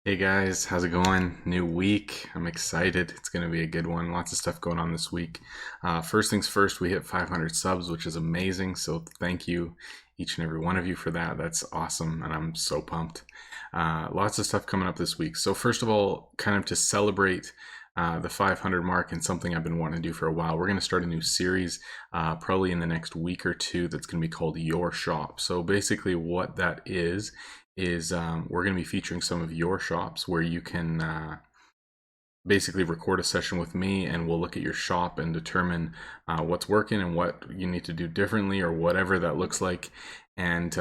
Hey guys, how's it going? New week. I'm excited. It's going to be a good one. Lots of stuff going on this week. First things first, we hit 500 subs, which is amazing. So thank you, each and every one of you, for that. That's awesome, and I'm so pumped. Lots of stuff coming up this week. So first of all, kind of to celebrate the 500 mark and something I've been wanting to do for a while, we're going to start a new series probably in the next week or two that's going to be called Your Shop. So basically, what that is we're going to be featuring some of your shops where you can basically record a session with me, and we'll look at your shop and determine what's working and what you need to do differently or whatever that looks like. And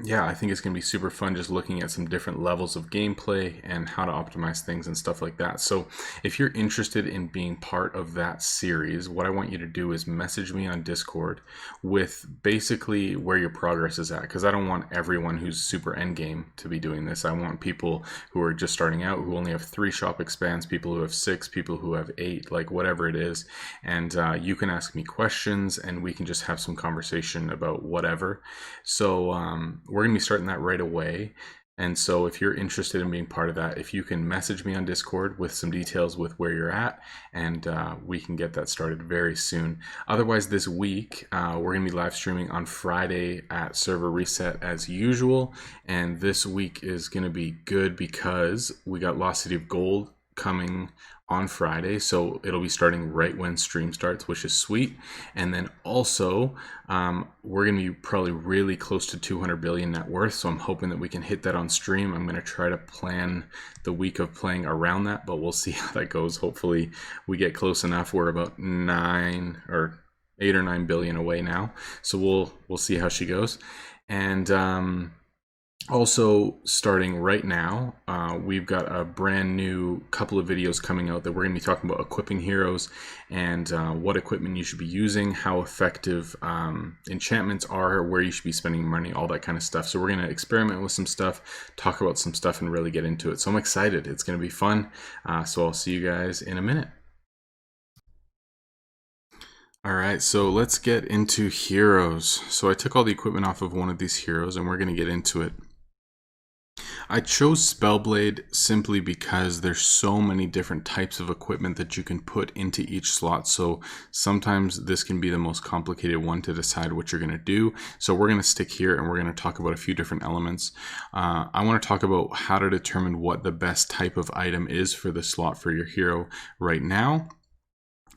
yeah, I think it's going to be super fun just looking at some different levels of gameplay and how to optimize things and stuff like that. So if you're interested in being part of that series, what I want you to do is message me on Discord with basically where your progress is at, because I don't want everyone who's super endgame to be doing this. I want people who are just starting out, who only have 3 shop expands, people who have 6, people who have 8, like whatever it is. And you can ask me questions and we can just have some conversation about whatever. So we're going to be starting that right away. And so if you're interested in being part of that, if you can message me on Discord with some details with where you're at, and we can get that started very soon. Otherwise, this week, we're going to be live streaming on Friday at server reset as usual. And this week is going to be good because we got Lost City of Gold coming on Friday, so it'll be starting right when stream starts, which is sweet. And then also we're going to be probably really close to 200 billion net worth, so I'm hoping that we can hit that on stream. I'm going to try to plan the week of playing around that, but we'll see how that goes. Hopefully we get close enough. We're about 9 or 8 or 9 billion away now, so we'll see how she goes. And also, starting right now, we've got a brand new couple of videos coming out that we're going to be talking about equipping heroes and what equipment you should be using, how effective enchantments are, where you should be spending money, all that kind of stuff. So we're going to experiment with some stuff, talk about some stuff, and really get into it. So I'm excited. It's going to be fun. So I'll see you guys in a minute. All right, so let's get into heroes. So I took all the equipment off of one of these heroes, and we're going to get into it. I chose Spellblade simply because there's so many different types of equipment that you can put into each slot. So sometimes this can be the most complicated one to decide what you're going to do. So we're going to stick here and we're going to talk about a few different elements. I want to talk about how to determine what the best type of item is for the slot for your hero right now.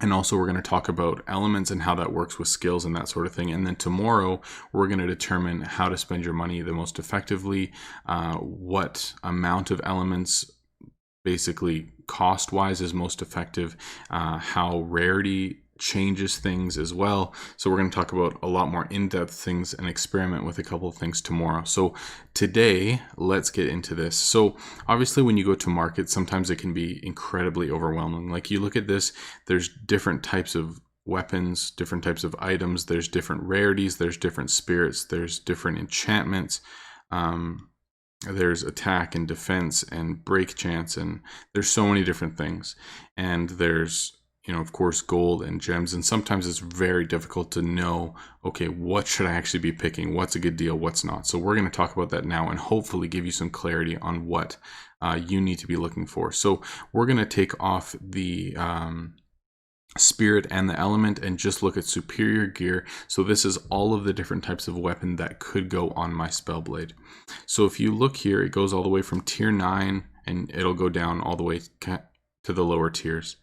And also we're going to talk about elements and how that works with skills and that sort of thing. And then tomorrow we're going to determine how to spend your money the most effectively, what amount of elements basically cost-wise is most effective, how rarity changes things as well. So we're going to talk about a lot more in-depth things and experiment with a couple of things tomorrow. So today, let's get into this. So obviously when you go to market, sometimes it can be incredibly overwhelming. Like you look at this, there's different types of weapons, different types of items, there's different rarities, there's different spirits, there's different enchantments. There's attack and defense and break chance, and there's so many different things. And there's, of course, gold and gems. And sometimes it's very difficult to know, okay, what should I actually be picking? What's a good deal? What's not? So we're going to talk about that now and hopefully give you some clarity on what you need to be looking for. So we're going to take off the spirit and the element and just look at superior gear. So this is all of the different types of weapon that could go on my Spellblade. So if you look here, it goes all the way from tier 9 and it'll go down all the way to the lower tiers.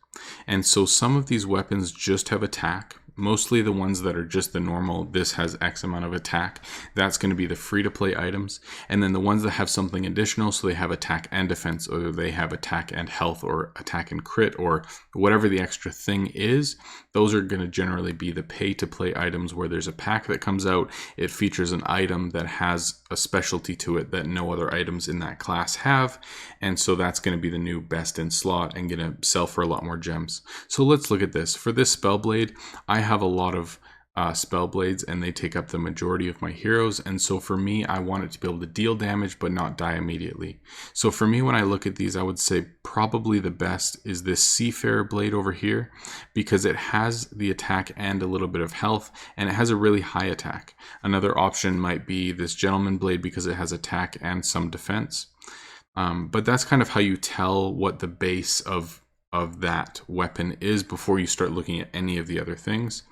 And so some of these weapons just have attack. Mostly the ones that are just the normal, this has X amount of attack, that's going to be the free-to-play items. And then the ones that have something additional, so they have attack and defense, or they have attack and health, or attack and crit, or whatever the extra thing is, those are going to generally be the pay-to-play items where there's a pack that comes out, it features an item that has a specialty to it that no other items in that class have, and so that's going to be the new best in slot and going to sell for a lot more gems. So let's look at this. For this Spellblade, I have a lot of Spellblades and they take up the majority of my heroes, and so for me I want it to be able to deal damage but not die immediately. So for me, when I look at these, I would say probably the best is this Seafarer blade over here, because it has the attack and a little bit of health, and it has a really high attack. Another option might be this Gentleman blade because it has attack and some defense. But that's kind of how you tell what the base of that weapon is before you start looking at any of the other things.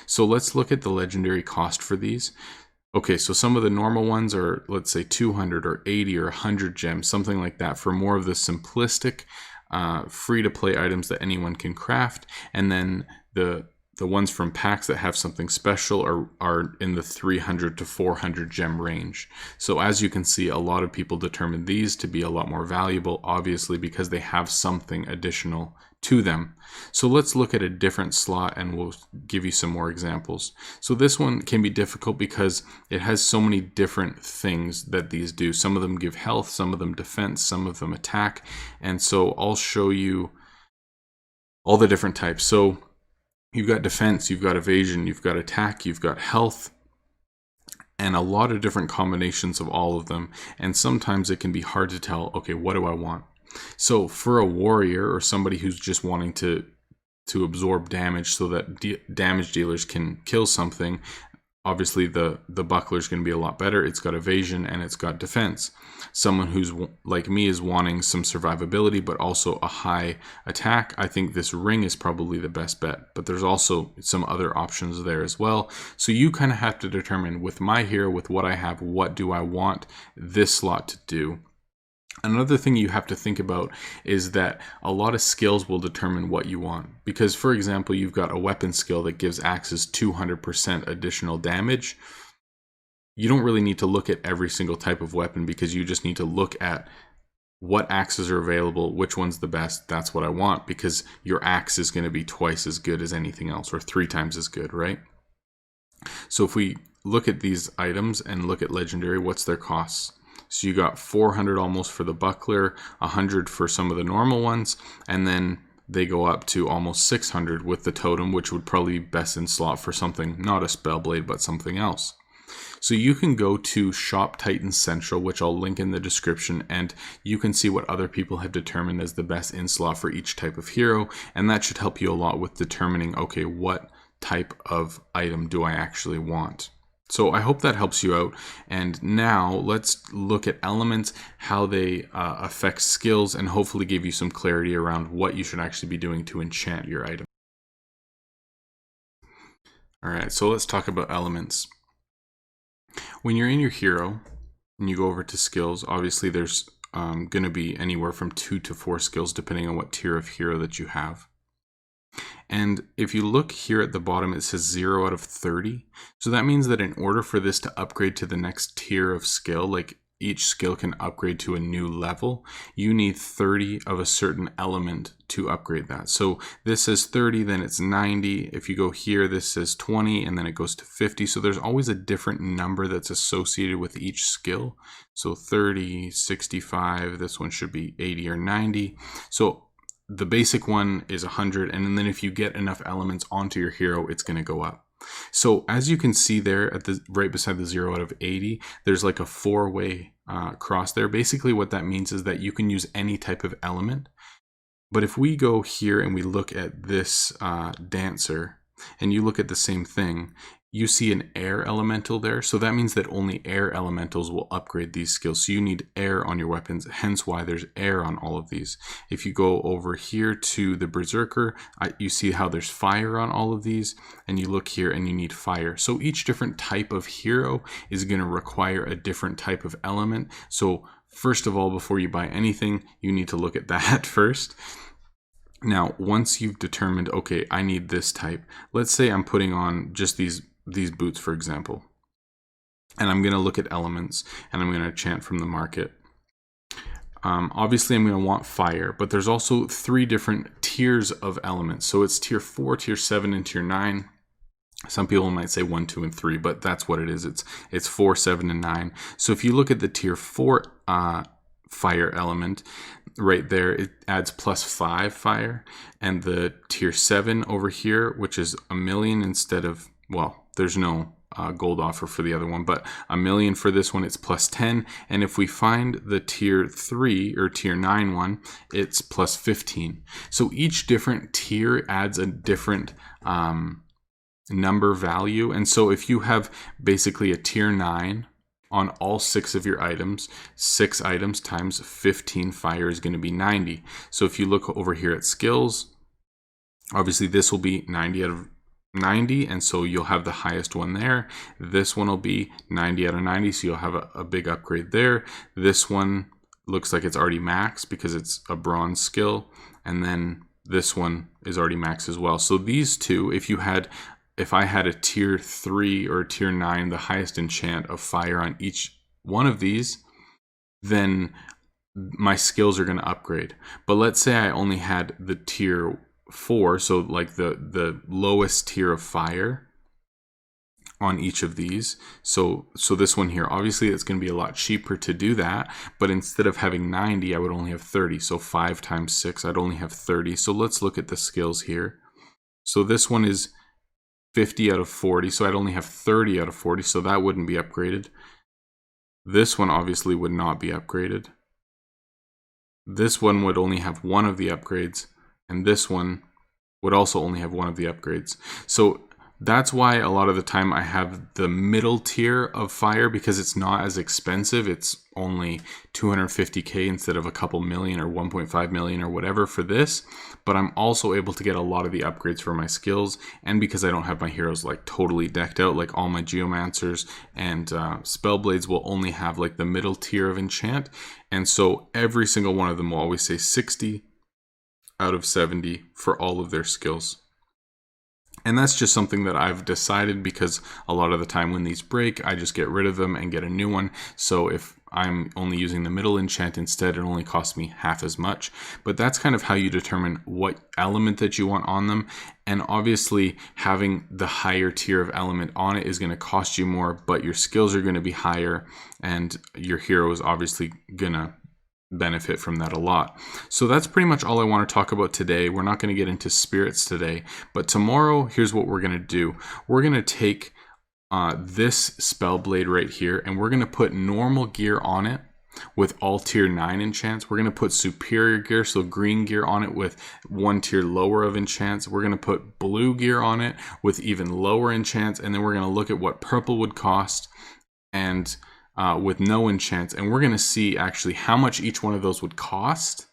So let's look at the legendary cost for these. Okay, so some of the normal ones are, let's say 200 or 80 or 100 gems, something like that, for more of the simplistic, free-to-play items that anyone can craft. And then the ones from packs that have something special are in the 300 to 400 gem range. So as you can see, a lot of people determine these to be a lot more valuable, obviously, because they have something additional to them. So let's look at a different slot and we'll give you some more examples. So this one can be difficult because it has so many different things that these do. Some of them give health, some of them defense, some of them attack. And so I'll show you all the different types. So you've got defense, you've got evasion, you've got attack, you've got health, and a lot of different combinations of all of them. And sometimes it can be hard to tell, okay, what do I want? So for a warrior or somebody who's just wanting to absorb damage so that damage dealers can kill something, obviously the buckler is going to be a lot better. It's got evasion and it's got defense. Someone who's like me is wanting some survivability but also a high attack. I think this ring is probably the best bet, but there's also some other options there as well. So you kind of have to determine, with my hero, with what I have, what do I want this slot to do? Another thing you have to think about is that a lot of skills will determine what you want. Because, for example, you've got a weapon skill that gives axes 200% additional damage. You don't really need to look at every single type of weapon, because you just need to look at what axes are available, which one's the best. That's what I want, because your axe is going to be twice as good as anything else, or 3 times as good, right? So if we look at these items and look at legendary, what's their costs? So you got 400 almost for the buckler, 100 for some of the normal ones, and then they go up to almost 600 with the totem, which would probably be best in slot for something, not a spellblade, but something else. So you can go to Shop Titan Central, which I'll link in the description, and you can see what other people have determined as the best in slot for each type of hero, and that should help you a lot with determining, okay, what type of item do I actually want? So I hope that helps you out. And now let's look at elements, how they affect skills, and hopefully give you some clarity around what you should actually be doing to enchant your item. All right, so let's talk about elements. When you're in your hero and you go over to skills, obviously there's going to be anywhere from 2 to 4 skills depending on what tier of hero that you have. And if you look here at the bottom, it says 0 out of 30. So that means that in order for this to upgrade to the next tier of skill, like each skill can upgrade to a new level, you need 30 of a certain element to upgrade that. So this says 30, then it's 90. If you go here, this says 20, and then it goes to 50. So there's always a different number that's associated with each skill. So 30, 65, this one should be 80 or 90. So the basic one is 100, and then if you get enough elements onto your hero, it's going to go up. So as you can see there, at the right beside the 0 out of 80, there's like a 4-way cross there. Basically what that means is that you can use any type of element. But if we go here and we look at this dancer, and you look at the same thing, you see an air elemental there. So that means that only air elementals will upgrade these skills. So you need air on your weapons, hence why there's air on all of these. If you go over here to the berserker, you see how there's fire on all of these, and you look here and you need fire. So each different type of hero is going to require a different type of element. So first of all, before you buy anything, you need to look at that first. Now, once you've determined, okay, I need this type, let's say I'm putting on just these boots, for example, and I'm going to look at elements, and I'm going to chant from the market. Obviously, I'm going to want fire, but there's also 3 different tiers of elements. So it's tier 4, tier 7, and tier 9. Some people might say 1, 2, and 3, but that's what it is. It's 4, 7, and 9. So if you look at the tier 4 fire element, right there, it adds +5 fire, and the tier 7 over here, which is 1,000,000 instead of, well, there's no gold offer for the other one, but 1,000,000 for this one, it's +10. And if we find the tier 3 or tier 9 one, it's +15. So each different tier adds a different number value. And so if you have basically a tier 9 on all 6 of your items. 6 items times 15 fire is going to be 90. So if you look over here at skills, obviously this will be 90 out of 90, and so you'll have the highest one there. This one will be 90 out of 90, so you'll have a big upgrade there. This one looks like it's already max because it's a bronze skill, and then this one is already max as well. So these two, if I had a tier 3 or a tier 9, the highest enchant of fire on each one of these, then my skills are going to upgrade. But let's say I only had the tier 4, so like the lowest tier of fire on each of these. So this one here, obviously it's going to be a lot cheaper to do that, but instead of having 90, I would only have 30. So 5 times 6, I'd only have 30. So let's look at the skills here. So this one is 50 out of 40, so I'd only have 30 out of 40, so that wouldn't be upgraded. This one obviously would not be upgraded. This one would only have one of the upgrades, and this one would also only have one of the upgrades. So that's why a lot of the time I have the middle tier of fire, because it's not as expensive. It's only 250k instead of a couple million or 1.5 million or whatever for this. But I'm also able to get a lot of the upgrades for my skills, and because I don't have my heroes like totally decked out, like all my geomancers and spellblades will only have like the middle tier of enchant, and so every single one of them will always say 60 out of 70 for all of their skills. And that's just something that I've decided, because a lot of the time when these break, I just get rid of them and get a new one. So if I'm only using the middle enchant instead, it only costs me half as much. But that's kind of how you determine what element that you want on them. And obviously having the higher tier of element on it is going to cost you more, but your skills are going to be higher, and your hero is obviously going to benefit from that a lot. So that's pretty much all I want to talk about today. We're not going to get into spirits today, but tomorrow, here's what we're going to do. We're going to take this spellblade right here, and we're going to put normal gear on it with all tier 9 enchants. We're going to put superior gear, so green gear on it with 1 tier lower of enchants. We're going to put blue gear on it with even lower enchants, and then we're going to look at what purple would cost and with no enchants, and we're going to see actually how much each one of those would cost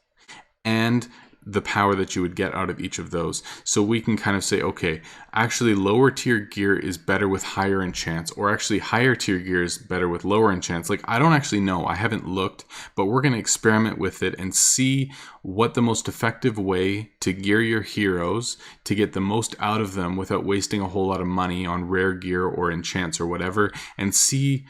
and the power that you would get out of each of those. So we can kind of say, okay, actually lower tier gear is better with higher enchants, or actually higher tier gear is better with lower enchants. Like, I don't actually know, I haven't looked, but we're going to experiment with it and see what the most effective way to gear your heroes to get the most out of them without wasting a whole lot of money on rare gear or enchants or whatever, and see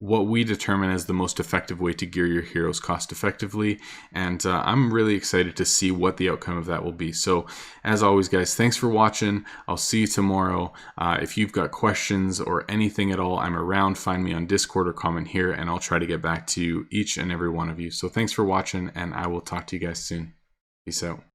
what we determine as the most effective way to gear your heroes cost effectively. And I'm really excited to see what the outcome of that will be. So as always, guys, thanks for watching. I'll see you tomorrow. If you've got questions or anything at all, I'm around. Find me on Discord or comment here, and I'll try to get back to you, each and every one of you. So thanks for watching, and I will talk to you guys soon. Peace out.